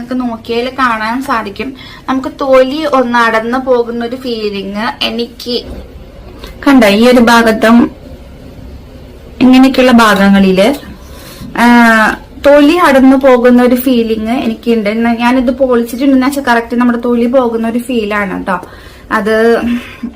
നിങ്ങൾക്ക് നോക്കിയാൽ കാണാൻ സാധിക്കും. നമുക്ക് തൊലി ഒന്ന് അടന്നു പോകുന്ന ഒരു ഫീലിങ് എനിക്ക് കണ്ടോ. ഈ ഒരു ഭാഗത്തും ഇങ്ങനെയൊക്കെയുള്ള ഭാഗങ്ങളില് തൊലി അടന്നു പോകുന്ന ഒരു ഫീലിങ് എനിക്കുണ്ട്. ഞാനിത് പൊളിച്ചിട്ടുണ്ടെന്ന് വെച്ചാൽ കറക്റ്റ് നമ്മുടെ തൊലി പോകുന്ന ഒരു ഫീലാണ് കേട്ടോ. അത്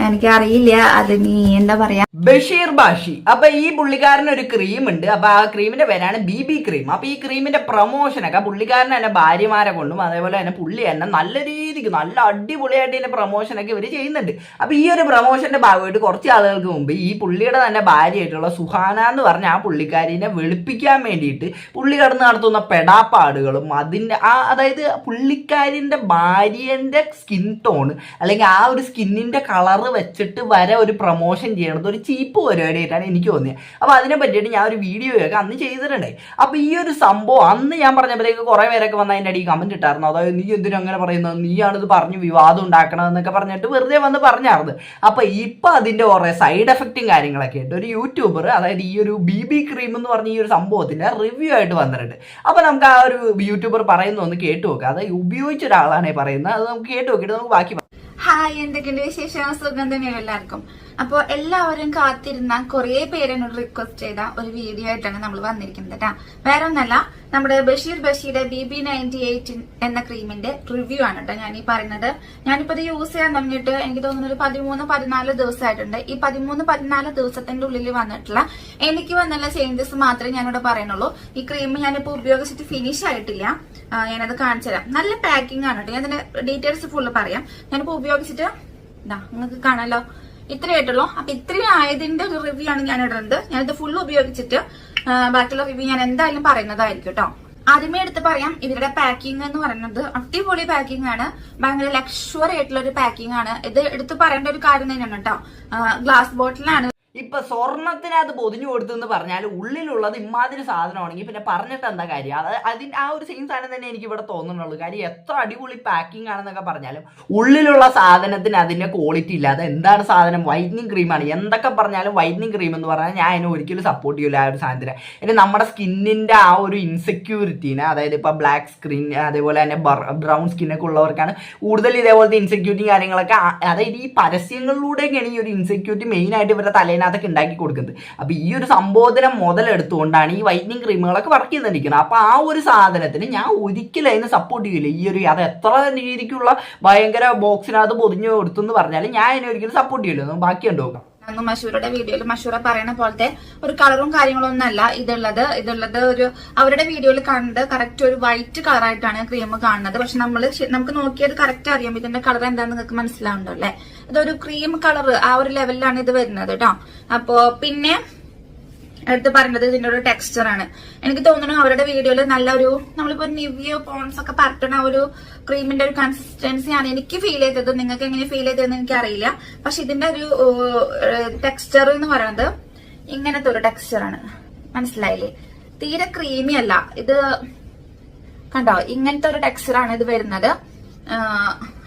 എനിക്കറിയില്ല, അത് നീ എന്താ പറയാ. ബഷീർ ബാഷി. അപ്പൊ ഈ പുള്ളിക്കാരന് ഒരു ക്രീം ഉണ്ട്. അപ്പൊ ആ ക്രീമിന്റെ പേരാണ് BB ക്രീം. അപ്പൊ ഈ ക്രീമിന്റെ പ്രൊമോഷനൊക്കെ പുള്ളിക്കാരൻ തന്നെ ഭാര്യമാരെ കൊണ്ടും അതേപോലെ തന്നെ പുള്ളി തന്നെ നല്ല രീതിക്ക് നല്ല അടിപൊളിയായിട്ട് ഇതിന്റെ പ്രൊമോഷനൊക്കെ ഇവർ ചെയ്യുന്നുണ്ട്. അപ്പൊ ഈ ഒരു പ്രൊമോഷന്റെ ഭാഗമായിട്ട് കുറച്ച് ആളുകൾക്ക് മുമ്പ് ഈ പുള്ളിയുടെ തന്നെ ഭാര്യയായിട്ടുള്ള സുഹാന എന്ന് പറഞ്ഞ ആ പുള്ളിക്കാരിനെ വെളുപ്പിക്കാൻ വേണ്ടിയിട്ട് പുള്ളി കടന്ന് നടത്തുന്ന പെടാപ്പാടുകളും അതിന്റെ അതായത് പുള്ളിക്കാരിന്റെ ഭാര്യന്റെ സ്കിൻ ടോൺ അല്ലെങ്കിൽ ആ ഒരു സ്കിന്നിന്റെ കളറ് വെച്ചിട്ട് വരെ ഒരു പ്രൊമോഷൻ ചെയ്യണത് ഒരു ചീപ്പ് പരിപാടിയായിട്ടാണ് എനിക്ക് തോന്നിയത്. അപ്പൊ അതിനെ പറ്റിയിട്ട് ഞാൻ ഒരു വീഡിയോ ഒക്കെ അന്ന് ചെയ്തിട്ടുണ്ടായി. അപ്പൊ ഈ ഒരു സംഭവം അന്ന് ഞാൻ പറഞ്ഞപ്പോഴേക്ക് കുറെ പേരൊക്കെ വന്ന് അതിന്റെ അടിയിൽ കമന്റ് ഇട്ടായിരുന്നു. അതായത് നീ എന്തിനും അങ്ങനെ പറയുന്നത്, നീയാണിത് പറഞ്ഞ് വിവാദം ഉണ്ടാക്കണമെന്നൊക്കെ പറഞ്ഞിട്ട് വെറുതെ വന്ന് പറഞ്ഞായിരുന്നു. അപ്പൊ ഇപ്പൊ അതിന്റെ കുറെ സൈഡ് എഫക്റ്റും കാര്യങ്ങളൊക്കെ ആയിട്ട് ഒരു യൂട്യൂബർ, അതായത് ഈ ഒരു BB ക്രീം എന്ന് പറഞ്ഞ ഈ ഒരു സംഭവത്തിന്റെ റിവ്യൂ ആയിട്ട് വന്നിട്ടുണ്ട്. അപ്പൊ നമുക്ക് ആ ഒരു യൂട്യൂബർ പറയുന്ന ഒന്ന് കേട്ടു നോക്കാം. അതായത് ഉപയോഗിച്ച ഒരാളാണ് പറയുന്നത്. അത് നമുക്ക് കേട്ടു നോക്കിയിട്ട് നമുക്ക് ബാക്കി. ഹായ്, എന്തൊക്കെയുണ്ട് വിശേഷം? സുഖം തന്നെയാണ് എല്ലാവർക്കും. അപ്പൊ എല്ലാവരും കാത്തിരുന്ന കുറെ പേര് എന്നോട് റിക്വസ്റ്റ് ചെയ്ത ഒരു വീഡിയോ ആയിട്ടാണ് നമ്മൾ വന്നിരിക്കുന്നത് കേട്ടാ. വേറെ ഒന്നല്ല, നമ്മുടെ ബഷീറുടെ BB98 എന്ന ക്രീമിന്റെ റിവ്യൂ ആണ് കേട്ടോ ഞാൻ ഈ പറയുന്നത്. ഞാനിപ്പോ ഇത് യൂസ് ചെയ്യാൻ തുടങ്ങിയിട്ട് എനിക്ക് തോന്നുന്നു ഒരു 13-14 ദിവസമായിട്ടുണ്ട്. ഈ 13-14 ദിവസത്തിന്റെ ഉള്ളിൽ വന്നിട്ടുള്ള എനിക്ക് വന്നുള്ള ചേഞ്ചസ് മാത്രമേ ഞാനിവിടെ പറയുന്നുള്ളൂ. ഈ ക്രീം ഞാനിപ്പോ ഉപയോഗിച്ചിട്ട് ഫിനിഷ് ആയിട്ടില്ല. ഞാനത് കാണിച്ചു തരാം. നല്ല പാക്കിംഗ് ആണ് കേട്ടോ. ഞാൻ അതിന്റെ ഡീറ്റെയിൽസ് ഫുള്ള് പറയാം. ഞാനിപ്പോ ഉപയോഗിച്ചിട്ട് നിങ്ങൾക്ക് കാണാലോ, ഇത്രയായിട്ടുള്ളൂ. അപ്പൊ ഇത്രയും ആയതിന്റെ ഒരു റിവ്യൂ ആണ് ഞാൻ ഇടുന്നത്. ഞാനിത് ഫുള്ള് ഉപയോഗിച്ചിട്ട് ബാക്കിയുള്ള റിവ്യൂ ഞാൻ എന്തായാലും പറയുന്നതായിരിക്കും കേട്ടോ. ആദ്യമേ എടുത്ത് പറയാം, ഇവരുടെ പാക്കിംഗ് എന്ന് പറയുന്നത് അടിപൊളി പാക്കിംഗ് ആണ്. ഭയങ്കര ലക്ഷറി ആയിട്ടുള്ള ഒരു പാക്കിംഗ് ആണ്. ഇത് എടുത്ത് പറയേണ്ട ഒരു കാര്യം തന്നെയാണ് കേട്ടോ. ഗ്ലാസ് ബോട്ടിലാണ്. ഇപ്പൊ സ്വർണത്തിനകത്ത് പൊതിഞ്ഞു കൊടുത്തെന്ന് പറഞ്ഞാൽ ഉള്ളിലുള്ളത് ഇമാതിരി സാധനമാണെങ്കിൽ പിന്നെ പറഞ്ഞിട്ട് എന്താ കാര്യം? അതിന്റെ ആ ഒരു സെയിം സാധനം തന്നെ എനിക്ക് ഇവിടെ തോന്നുന്നുള്ളൂ. കാര്യം എത്ര അടിപൊളി പാക്കിംഗ് ആണെന്നൊക്കെ പറഞ്ഞാലും ഉള്ളിലുള്ള സാധനത്തിന് അതിന്റെ ക്വാളിറ്റി ഇല്ലാതെ എന്താണ് സാധനം? വൈറ്റനിങ് ക്രീമാണ്. എന്തൊക്കെ പറഞ്ഞാലും വൈറ്റനിങ് ക്രീം എന്ന് പറഞ്ഞാൽ ഞാൻ അതിനെ ഒരിക്കലും സപ്പോർട്ട് ചെയ്യില്ല. ആ ഒരു സാധനത്തിന് ഇനി നമ്മുടെ സ്കിന്നിന്റെ ആ ഒരു ഇൻസെക്യൂരിറ്റീനെ, അതായത് ഇപ്പൊ ബ്ലാക്ക് സ്കിൻ അതേപോലെ തന്നെ ബ്രൗൺ സ്കിന്നൊക്കെ ഉള്ളവർക്കാണ് കൂടുതൽ ഇതേപോലത്തെ ഇൻസെക്യൂരിറ്റി കാര്യങ്ങളൊക്കെ. അതായത് ഈ പരസ്യങ്ങളിലൂടെയൊക്കെയാണ് ഈ ഒരു ഇൻസെക്യൂരിറ്റി മെയിൻ ആയിട്ട് ഇവരുടെ തലേന അതൊക്കെ ഉണ്ടാക്കി കൊടുക്കുന്നത്. അപ്പൊ ഈ ഒരു സംബോധന മുതലെടുത്തുകൊണ്ടാണ് ഈ വൈറ്റനിങ് ക്രീമുകളൊക്കെ വർക്ക് ചെയ്തിരിക്കുന്നത്. അപ്പൊ ആ ഒരു സാധനത്തിന് ഞാൻ ഒരിക്കലും അതിനെ സപ്പോർട്ട് ചെയ്യില്ല. ഈ ഒരു അത് എത്ര രീതിക്കുള്ള ഭയങ്കര ബോക്സിനകത്ത് പൊതിഞ്ഞു കൊടുത്തു പറഞ്ഞാലും ഞാൻ അതിനെ ഒരിക്കലും സപ്പോർട്ട് ചെയ്യില്ല. ബാക്കി കണ്ടുപോകാം. മഷൂറയുടെ വീഡിയോയിൽ മഷൂറ പറയുന്ന പോലത്തെ ഒരു കളറും കാര്യങ്ങളൊന്നും അല്ല ഇതുള്ളത് ഒരു അവരുടെ വീഡിയോയിൽ കണ്ട് കറക്റ്റ് ഒരു വൈറ്റ് കളറായിട്ടാണ് ക്രീം കാണുന്നത്. പക്ഷെ നമുക്ക് നോക്കിയത് കറക്റ്റ് അറിയാം ഇതിന്റെ കളർ എന്താണെന്ന് നിങ്ങൾക്ക് മനസ്സിലാവുന്നുണ്ടോ അല്ലെ? ഇതൊരു ക്രീം കളർ ആ ഒരു ലെവലിലാണ് ഇത് വരുന്നത് കേട്ടോ. അപ്പോ പിന്നെ എടുത്ത് പറയുന്നത് ഇതിന്റെ ഒരു ടെക്സ്ചർ ആണ്. എനിക്ക് തോന്നുന്നു അവരുടെ വീഡിയോയിൽ നല്ല ഒരു നമ്മളിപ്പോ നിവിയോ പോൺസ് ഒക്കെ പരട്ടണ ഒരു ക്രീമിന്റെ ഒരു കൺസിസ്റ്റൻസി ആണ് എനിക്ക് ഫീൽ ചെയ്തത്. നിങ്ങൾക്ക് എങ്ങനെ ഫീൽ ചെയ്തതെന്ന് എനിക്കറിയില്ല. പക്ഷെ ഇതിന്റെ ഒരു ടെക്സ്ചർ എന്ന് പറയുന്നത് ഇങ്ങനത്തെ ഒരു ടെക്സ്ചർ ആണ്. മനസ്സിലായില്ലേ? തീരെ ക്രീമി അല്ല ഇത്. കണ്ടോ, ഇങ്ങനത്തെ ഒരു ടെക്സ്ചർ ആണ് ഇത് വരുന്നത്.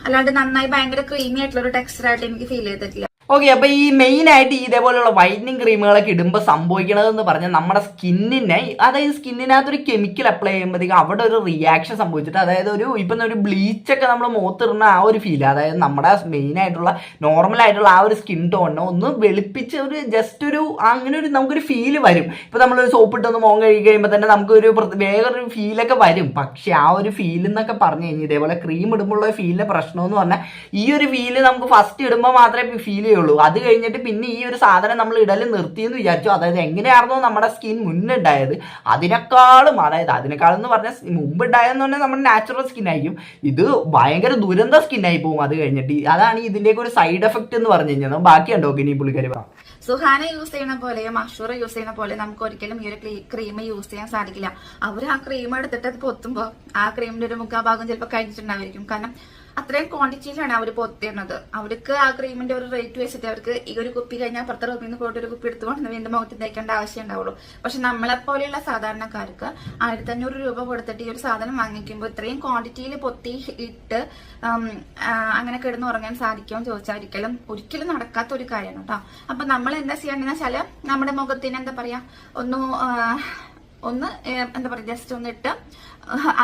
അല്ലാണ്ട് നന്നായി ഭയങ്കര ക്രീമി ആയിട്ടുള്ള ഒരു ടെക്സ്ചർ ആയിട്ട് എനിക്ക് ഫീൽ ചെയ്തിട്ടില്ല. ഓക്കെ, അപ്പൊ ഈ മെയിൻ ആയിട്ട് ഇതേപോലെയുള്ള വൈറ്റനിങ് ക്രീമുകളൊക്കെ ഇടുമ്പോൾ സംഭവിക്കണതെന്ന് പറഞ്ഞാൽ നമ്മുടെ സ്കിന്നിനെ, അതായത് സ്കിന്നിനകത്തൊരു കെമിക്കൽ അപ്ലൈ ചെയ്യുമ്പോഴത്തേക്കും അവിടെ ഒരു റിയാക്ഷൻ സംഭവിച്ചിട്ട്, അതായത് ഇപ്പം ഒരു ബ്ലീച്ചൊക്കെ നമ്മൾ മുഖത്തിടുന്ന ആ ഒരു ഫീൽ, അതായത് നമ്മുടെ മെയിൻ ആയിട്ടുള്ള നോർമൽ ആയിട്ടുള്ള ആ ഒരു സ്കിൻ ടോണിനെ ഒന്ന് വെളുപ്പിച്ച് ഒരു ജസ്റ്റ് ഒരു അങ്ങനെ ഒരു നമുക്കൊരു ഫീല് വരും. ഇപ്പൊ നമ്മളൊരു സോപ്പ് ഇട്ടൊന്ന് മുഖം കഴുകി കഴിയുമ്പോൾ തന്നെ നമുക്കൊരു വേറൊരു ഫീലൊക്കെ വരും. പക്ഷെ ആ ഒരു ഫീൽ എന്നൊക്കെ പറഞ്ഞു കഴിഞ്ഞാൽ ഇതേപോലെ ക്രീം ഇടുമ്പോഴുള്ള ഫീലിന്റെ പ്രശ്നം എന്ന് പറഞ്ഞാൽ ഈ ഒരു ഫീല് നമുക്ക് ഫസ്റ്റ് ഇടുമ്പോൾ മാത്രമേ ഫീൽ ചെയ്യുള്ളൂ. അത് കഴിഞ്ഞിട്ട് പിന്നെ ഈ ഒരു സാധനം നമ്മൾ ഇടല് നിർത്തിയെന്ന് വിചാരിച്ചു. അതായത് എങ്ങനെയായിരുന്നോ നമ്മുടെ സ്കിൻ മുന്നുണ്ടായത് അതിനേക്കാളും എന്ന് പറഞ്ഞാൽ മുമ്പ് ഉണ്ടായെന്ന് പറഞ്ഞാൽ നമ്മുടെ നാച്ചുറൽ സ്കിൻ ആയിരിക്കും. ഇത് ഭയങ്കര ദുരന്ത സ്കിന്നായി പോകും അത് കഴിഞ്ഞിട്ട്. അതാണ് ഇതിന്റെയൊക്കെ ഒരു സൈഡ് എഫക്ട് എന്ന് പറഞ്ഞു കഴിഞ്ഞാൽ. ബാക്കി ഉണ്ടോ ഇനി പുള്ളിക്കാരി പറയാം. സുഹാന യൂസ് ചെയ്യുന്ന പോലെ മഷൂറ യൂസ് ചെയ്യുന്ന പോലെ നമുക്ക് ഒരിക്കലും ഈ ഒരു ക്രീം യൂസ് ചെയ്യാൻ സാധിക്കില്ല. അവർ ആ ക്രീം എടുത്തിട്ട് അത് പൊത്തുമ്പോൾ ആ ക്രീമിന്റെ ഒരു മുക്കാഭാഗം ചിലപ്പോൾ കഴിഞ്ഞിട്ടുണ്ടായിരിക്കും. കാരണം അത്രയും ക്വാണ്ടിറ്റിയിലാണ് അവർ പൊത്തിരുന്നത്. അവർക്ക് ആ ക്രീമിന്റെ ഒരു റേറ്റ് വെച്ചിട്ട് അവർക്ക് ഈ ഒരു കുപ്പി കഴിഞ്ഞാൽ അപ്പുറത്തെ റൂമിൽ നിന്ന് പോയിട്ട് ഒരു കുപ്പി എടുത്തുകൊണ്ട് വീണ്ടും മുഖത്ത് തേക്കേണ്ട ആവശ്യം ഉണ്ടാവുള്ളൂ. പക്ഷെ നമ്മളെപ്പോലെയുള്ള സാധാരണക്കാർക്ക് 1500 രൂപ കൊടുത്തിട്ട് ഈ ഒരു സാധനം വാങ്ങിക്കുമ്പോൾ ഇത്രയും ക്വാണ്ടിറ്റിയിൽ പൊത്തി ഇട്ട് അങ്ങനെ കിടന്ന് ഉറങ്ങാൻ സാധിക്കുമെന്ന് ചോദിച്ചാൽ ഒരിക്കലും നടക്കാത്ത ഒരു കാര്യമാണ് കേട്ടോ. അപ്പൊ നമ്മൾ എന്താ ചെയ്യേണ്ടതെന്ന് വെച്ചാല് നമ്മുടെ മുഖത്തിന് എന്താ പറയാ ഒന്ന് എന്താ പറയാ ജസ്റ്റ് ഒന്ന് ഇട്ട്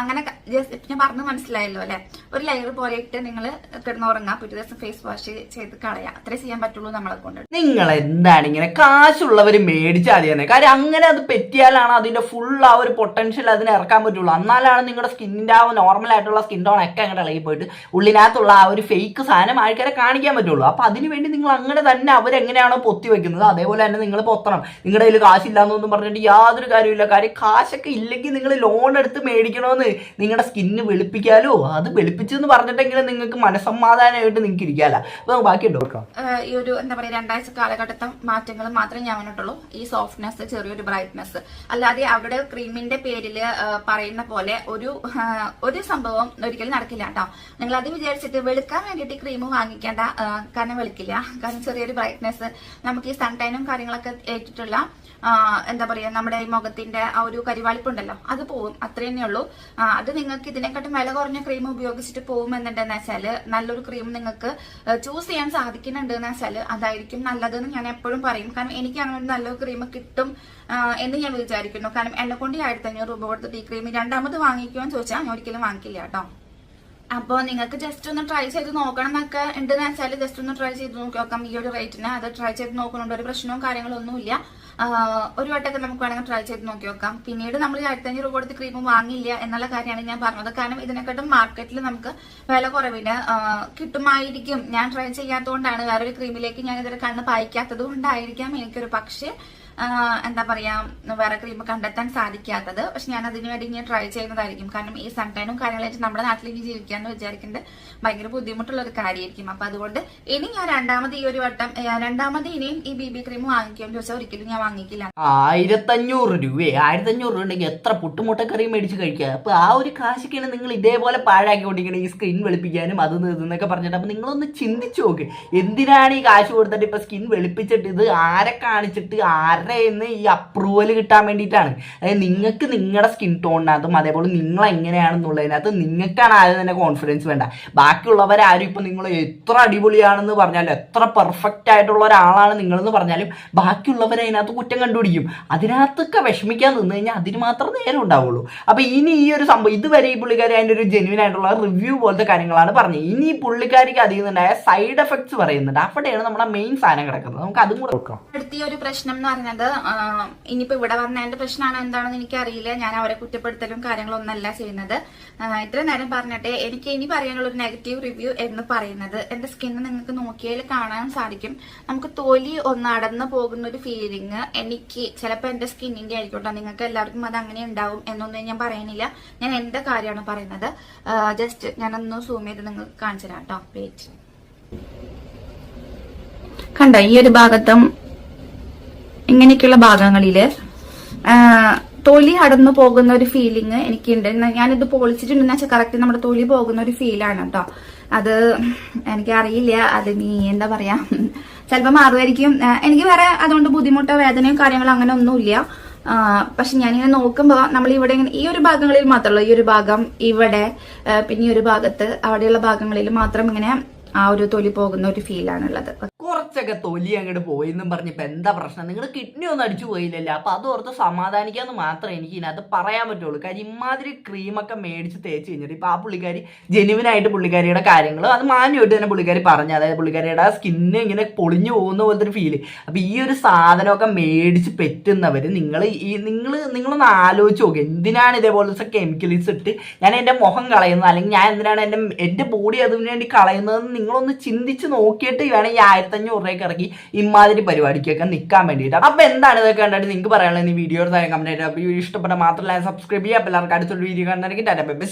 അങ്ങനെ ജസ്റ്റ് ഞാൻ പറഞ്ഞു മനസ്സിലായല്ലോ അല്ലെ. ഒരു ലെയർ പോലെ ഇട്ട് നിങ്ങൾ കിടന്നുറങ്ങാം, പിറ്റേ ദിവസം ഫേസ് വാഷ് ചെയ്ത് കളയാം. അത്രേ ചെയ്യാൻ പറ്റുള്ളൂ നമ്മളെ കൊണ്ട്. നിങ്ങൾ എന്താണ് ഇങ്ങനെ കാശുള്ളവര് മേടിച്ചാൽ മതി തന്നെ. കാര്യം അങ്ങനെ അത് പറ്റിയാലാണ് അതിന്റെ ഫുൾ ആ ഒരു പൊട്ടൻഷ്യൽ അതിന് ഇറക്കാൻ പറ്റുള്ളൂ. എന്നാലാണ് നിങ്ങളുടെ സ്കിന്നിന്റെ ആ നോർമൽ ആയിട്ടുള്ള സ്കിൻ ടോൺ ഒക്കെ അങ്ങോട്ട് ഇളകി പോയിട്ട് ഉള്ളിനകത്തുള്ള ആ ഒരു ഫേക്ക് സാധനം ആൾക്കാരെ കാണിക്കാൻ പറ്റുള്ളൂ. അപ്പൊ അതിനുവേണ്ടി നിങ്ങൾ അങ്ങനെ തന്നെ അവരെങ്ങനെയാണോ പൊത്തി വെക്കുന്നത് അതേപോലെ തന്നെ നിങ്ങൾ പൊത്തണം. നിങ്ങളുടെ കയ്യിൽ കാശില്ലാന്നൊന്നും പറഞ്ഞിട്ട് യാതൊരു കാര്യമില്ല. കാര്യം കാശൊക്കെ ഇല്ലെങ്കിൽ നിങ്ങൾ ലോൺ എടുത്ത് മേടിക്കണമെന്ന് നിങ്ങളുടെ സ്കിന്ന് വെളുപ്പിക്കാലോ. അത് വെളുപ്പിച്ചെന്ന് പറഞ്ഞിട്ടെങ്കിലും നിങ്ങൾക്ക് മനസ്സമാധാനമായിട്ട് നിങ്ങൾക്ക് ഇരിക്കാലോ. അപ്പൊ ബാക്കിയുണ്ടോ ഈ ഒരു എന്താ പറയാ 2 ആഴ്ച കാലഘട്ടത്തെ മാറ്റങ്ങൾ മാത്രമേ ഞാൻ വന്നിട്ടുള്ളൂ. ഈ സോഫ്റ്റ്നെസ്, ചെറിയൊരു ബ്രൈറ്റ്നെസ്. അല്ലാതെ അവിടെ ക്രീമിന്റെ പേരിൽ പറയുന്ന പോലെ ഒരു സംഭവം ഒരിക്കലും നടക്കില്ല കേട്ടോ. നിങ്ങൾ അത് വിചാരിച്ചിട്ട് വെളുക്കാൻ വേണ്ടിയിട്ട് ക്രീം വാങ്ങിക്കേണ്ട. കാരണം വെളുക്കില്ല. കാരണം ചെറിയൊരു ബ്രൈറ്റ്നെസ് നമുക്ക് ഈ സൺടൈനും കാര്യങ്ങളൊക്കെ ഏറ്റിട്ടുള്ള എന്താ പറയാ നമ്മുടെ ഈ മുഖത്തിന്റെ ആ ഒരു കരിവാളിപ്പുണ്ടല്ലോ അത് പോവും. അത്രേ ഉള്ളൂ. അത് നിങ്ങൾക്ക് ഇതിനെക്കാട്ടും വില കുറഞ്ഞ ക്രീം ഉപയോഗിച്ചിട്ട് പോകുമെന്നുണ്ടെന്ന് വെച്ചാല് നല്ലൊരു ക്രീം നിങ്ങൾക്ക് ചൂസ് ചെയ്യാൻ സാധിക്കുന്നുണ്ട് എന്ന് വെച്ചാല് അതായിരിക്കും നല്ലതെന്ന് ഞാൻ എപ്പോഴും പറയും. കാരണം എനിക്ക് അങ്ങനെ നല്ലൊരു ക്രീം കിട്ടും എന്ന് ഞാൻ വിചാരിക്കുന്നു. കാരണം എന്നെ കൊണ്ട് 1500 രൂപ കൊടുത്തിട്ട് ഈ ക്രീം രണ്ടാമത് വാങ്ങിക്കുമെന്ന് ചോദിച്ചാൽ ഞാൻ ഒരിക്കലും വാങ്ങിക്കില്ല കേട്ടോ. അപ്പോൾ നിങ്ങൾക്ക് ജസ്റ്റ് ഒന്ന് ട്രൈ ചെയ്ത് നോക്കണം എന്നൊക്കെ ഉണ്ടെന്ന് വെച്ചാൽ ജസ്റ്റ് ഒന്ന് ട്രൈ ചെയ്ത് നോക്കാം. ഈ ഒരു റേറ്റിന് അത് ട്രൈ ചെയ്ത് നോക്കുന്നുണ്ട്. ഒരു പ്രശ്നവും കാര്യങ്ങളൊന്നുമില്ല. ഒരു വട്ടമൊക്കെ നമുക്ക് വേണമെങ്കിൽ ട്രൈ ചെയ്ത് നോക്കി നോക്കാം. പിന്നീട് നമ്മൾ 1500 രൂപ കൊടുത്ത് ക്രീം വാങ്ങില്ല എന്നുള്ള കാര്യമാണ് ഞാൻ പറഞ്ഞത്. കാരണം ഇതിനെക്കാട്ടും മാർക്കറ്റിൽ നമുക്ക് വില കുറവിന് കിട്ടുമായിരിക്കും. ഞാൻ ട്രൈ ചെയ്യാത്തതുകൊണ്ടാണ്, വേറൊരു ക്രീമിലേക്ക് ഞാൻ ഇതിൽ കണ്ണ് പായിക്കാത്തത് കൊണ്ടായിരിക്കാം എനിക്കൊരു പക്ഷേ എന്താ പറയാ വേറെ ക്രീം കണ്ടെത്താൻ സാധിക്കാത്തത്. പക്ഷെ ഞാൻ അതിനു വേണ്ടി ഞാൻ ട്രൈ ചെയ്യുന്നതായിരിക്കും. കാരണം ഈ സൺടൈനും കാര്യങ്ങളായിട്ട് നമ്മുടെ നാട്ടിലേക്ക് ജീവിക്കാന്ന് വിചാരിക്കുന്നത് ഭയങ്കര ബുദ്ധിമുട്ടുള്ള ഒരു കാര്യമായിരിക്കും. അപ്പൊ അതുകൊണ്ട് ഇനി ഞാൻ രണ്ടാമത് ഇനിയും ഈ BB ക്രീം വാങ്ങിക്കുമെന്ന് ചോദിച്ചാൽ ഒരിക്കലും ഞാൻ വാങ്ങിക്കില്ല. 1500 രൂപ 1500 രൂപ ഉണ്ടെങ്കിൽ എത്ര പുട്ടുമുട്ടക്കറി മേടിച്ച് കഴിക്കുക. അപ്പൊ ആ ഒരു കാശൊക്കെയാണ് നിങ്ങൾ ഇതേപോലെ പാഴാക്കിക്കൊണ്ടിരിക്കണം ഈ സ്കിൻ വെളുപ്പിക്കാനും അത് ഇതെന്നൊക്കെ പറഞ്ഞിട്ട്. അപ്പൊ നിങ്ങളൊന്ന് ചിന്തിച്ചു നോക്ക്, എന്തിനാണ് ഈ കാശ് കൊടുത്തിട്ട് ഇപ്പൊ സ്കിൻ വെളുപ്പിച്ചിട്ട് ഇത് ആരെ കാണിച്ചിട്ട് ഈ അപ്രൂവൽ കിട്ടാൻ വേണ്ടിയിട്ടാണ്. അതായത് നിങ്ങൾക്ക് നിങ്ങളുടെ സ്കിൻ ടോണിനകത്തും അതേപോലെ നിങ്ങൾ എങ്ങനെയാണെന്നുള്ളതിനകത്ത് നിങ്ങൾക്കാണ് ആദ്യം തന്നെ കോൺഫിഡൻസ് വേണ്ട. ബാക്കിയുള്ളവരാരും ഇപ്പൊ നിങ്ങൾ എത്ര അടിപൊളിയാണെന്ന് പറഞ്ഞാലും എത്ര പെർഫെക്റ്റ് ആയിട്ടുള്ള ഒരാളാണ് നിങ്ങളെന്ന് പറഞ്ഞാലും ബാക്കിയുള്ളവർ അതിനകത്ത് കുറ്റം കണ്ടുപിടിക്കും. അതിനകത്തൊക്കെ വിഷമിക്കാൻ നിന്ന് കഴിഞ്ഞാൽ അതിന് മാത്രം നേരം ഉണ്ടാവുള്ളൂ. അപ്പൊ ഇനി ഈ ഒരു സംഭവം ഇതുവരെ ഈ പുള്ളിക്കാരി അതിൻ്റെ ഒരു ജെന്യൂൻ ആയിട്ടുള്ള റിവ്യൂ പോലത്തെ കാര്യങ്ങളാണ് പറഞ്ഞത്. ഇനി ഈ പുള്ളിക്കാരിക്ക് അതിൽ നിന്നുണ്ടായ സൈഡ് എഫക്ട്സ് പറയുന്നുണ്ട്. അവിടെയാണ് നമ്മുടെ മെയിൻ സാധനം കിടക്കുന്നത്. നമുക്ക് അതും കൂടെ നോക്കാം. അടുത്ത ഒരു പ്രശ്നം എന്ന് പറഞ്ഞത് ഇനിയിപ്പോ ഇവിടെ വന്നതിന്റെ പ്രശ്നമാണോ എന്താണെന്ന് എനിക്കറിയില്ല. ഞാൻ അവരെ കുറ്റപ്പെടുത്തലും കാര്യങ്ങളൊന്നും അല്ല ചെയ്യുന്നത്. ഇത്ര നേരം പറഞ്ഞിട്ട് എനിക്ക് ഇനി പറയാനുള്ള ഒരു നെഗറ്റീവ് റിവ്യൂ എന്ന് പറയുന്നത് എന്റെ സ്കിന്ന് നിങ്ങൾക്ക് നോക്കിയാൽ കാണാൻ സാധിക്കും. നമുക്ക് തൊലി ഒന്ന് അടന്നു പോകുന്ന ഒരു ഫീലിംഗ് എനിക്ക് ചിലപ്പോൾ എന്റെ സ്കിന്നിന്റെ ആയിരിക്കട്ടെ. നിങ്ങൾക്ക് എല്ലാവർക്കും അത് അങ്ങനെ ഉണ്ടാവും എന്നൊന്നും ഞാൻ പറയുന്നില്ല. ഞാൻ എന്റെ കാര്യമാണ് പറയുന്നത്. ജസ്റ്റ് ഞാനൊന്ന് സൂം ചെയ്ത് നിങ്ങൾക്ക് കാണിച്ചു തരാം കേട്ടോ. വെയിറ്റ് കണ്ടോ, ഈ ഒരു ഭാഗത്തും ഇങ്ങനെയൊക്കെയുള്ള ഭാഗങ്ങളില് തൊലി അടന്നു പോകുന്ന ഒരു ഫീലിംഗ് എനിക്കുണ്ട്. ഞാനിത് പൊളിച്ചിട്ടുണ്ടെന്ന് വെച്ചാൽ കറക്റ്റ് നമ്മുടെ തൊലി പോകുന്ന ഒരു ഫീലാണ് കേട്ടോ. അത് എനിക്കറിയില്ല, അത് നീ എന്താ പറയാ ചിലപ്പോൾ മാറുമായിരിക്കും. എനിക്ക് വേറെ അതുകൊണ്ട് ബുദ്ധിമുട്ടോ വേദനയോ കാര്യങ്ങളോ അങ്ങനെ ഒന്നുമില്ല. പക്ഷെ ഞാനിങ്ങനെ നോക്കുമ്പോൾ നമ്മൾ ഇവിടെ ഇങ്ങനെ ഈ ഒരു ഭാഗങ്ങളിൽ മാത്രമല്ല, ഈ ഒരു ഭാഗം ഇവിടെ പിന്നെ ഈ ഒരു ഭാഗത്ത് അവിടെയുള്ള ഭാഗങ്ങളിൽ മാത്രം ഇങ്ങനെ ആ ഒരു തൊലി പോകുന്ന ഒരു ഫീലാണുള്ളത്. കുറച്ചൊക്കെ തൊലി അങ്ങോട്ട് പോയി എന്നും പറഞ്ഞിപ്പോൾ എന്താ പ്രശ്നം? നിങ്ങൾ കിഡ്നി ഒന്നും അടിച്ചു പോയില്ലല്ലോ. അപ്പോൾ അത് ഓർത്ത് സമാധാനിക്കാമെന്ന് മാത്രമേ എനിക്ക് ഇതിനകത്ത് പറയാൻ പറ്റുള്ളൂ. കാര്യം ഇമാതിരി ക്രീമൊക്കെ മേടിച്ച് തേച്ച് കഴിഞ്ഞിട്ട് ഇപ്പോൾ ആ പുള്ളിക്കാരി ജെന്യുവിനായിട്ട് പുള്ളിക്കാരിയുടെ കാര്യങ്ങൾ അത് മാന്യമായിട്ട് തന്നെ പുള്ളിക്കാരി പറഞ്ഞു. അതായത് പുള്ളിക്കാരിയുടെ സ്കിന്ന് ഇങ്ങനെ പൊളിഞ്ഞു പോകുന്ന പോലത്തെ ഒരു ഫീല്. അപ്പോൾ ഈ ഒരു സാധനമൊക്കെ മേടിച്ച് പറ്റുന്നവർ നിങ്ങളൊന്ന് ആലോചിച്ച് നോക്കുക, എന്തിനാണ് ഇതേപോലത്തെ കെമിക്കൽസ് ഇട്ട് ഞാൻ എൻ്റെ മുഖം കളയുന്നത്, അല്ലെങ്കിൽ ഞാൻ എന്തിനാണ് എൻ്റെ ബോഡി അതിനു വേണ്ടി കളയുന്നതെന്ന് നിങ്ങളൊന്ന് ചിന്തിച്ച് നോക്കിയിട്ട് വേണം ഈ 1500 രൂപയ്ക്ക് ഇറക്കി ഇമാതിരി പരിപാടിക്കൊക്കെ നിൽക്കാൻ വേണ്ടിയിട്ട്. അപ്പൊ എന്താണ് ഇതൊക്കെ കണ്ടിട്ട് നിങ്ങൾക്ക് പറയാനുള്ളത്? ഈ വീഡിയോ കമന്റ് ആയിട്ട് ഇഷ്ടപ്പെട്ട മാത്രമല്ല സബ്സ്ക്രൈബ് ചെയ്യുക. അപ്പോൾ എല്ലാവർക്കും അടുത്തൊരു വീഡിയോ കാണുന്നതായിരിക്കും. Tata bye by.